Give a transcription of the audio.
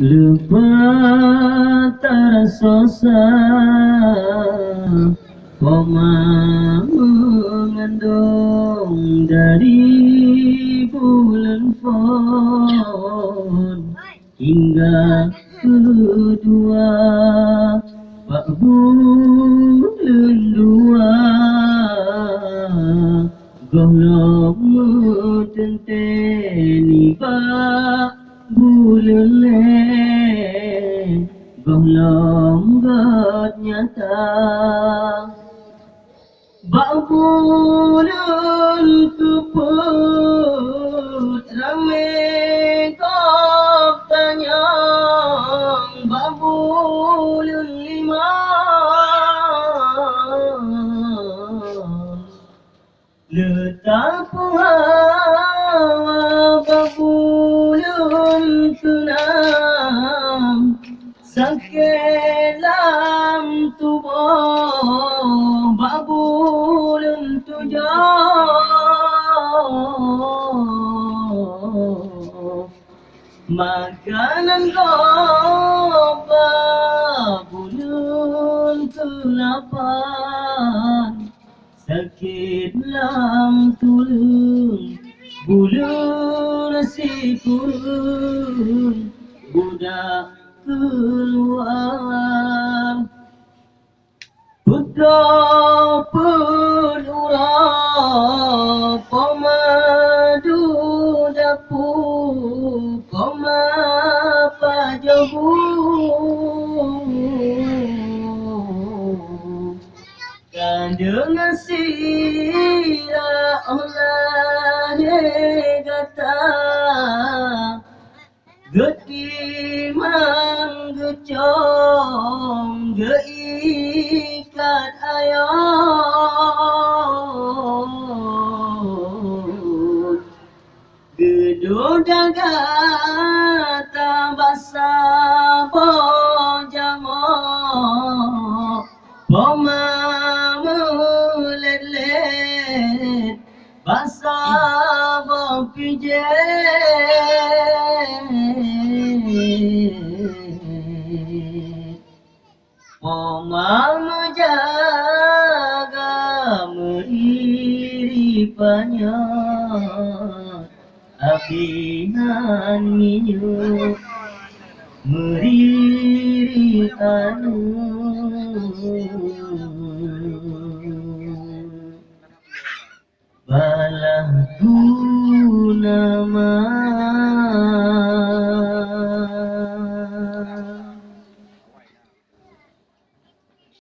lupa tersosa koma mengandung dari bulan Fon hingga kedua Pak bulan dua golok tenteni Pak bulan le golong god nyata Babulun kuput rame kop tanyang babulun lima letak hawa babulun kenam sakit dalam tubuh babulun tujuh makanan kau babulun kelapan sakit dalam tulung bulun si kurun budak keluar putra pun urap pemadu dapur koma pajabu dan dengan sirah Allah kata geti manggecong geikat ayat gedung dagata basa bojamo poma mulet basa bopije Poma menjaga meripanya apinan minyak meriri anu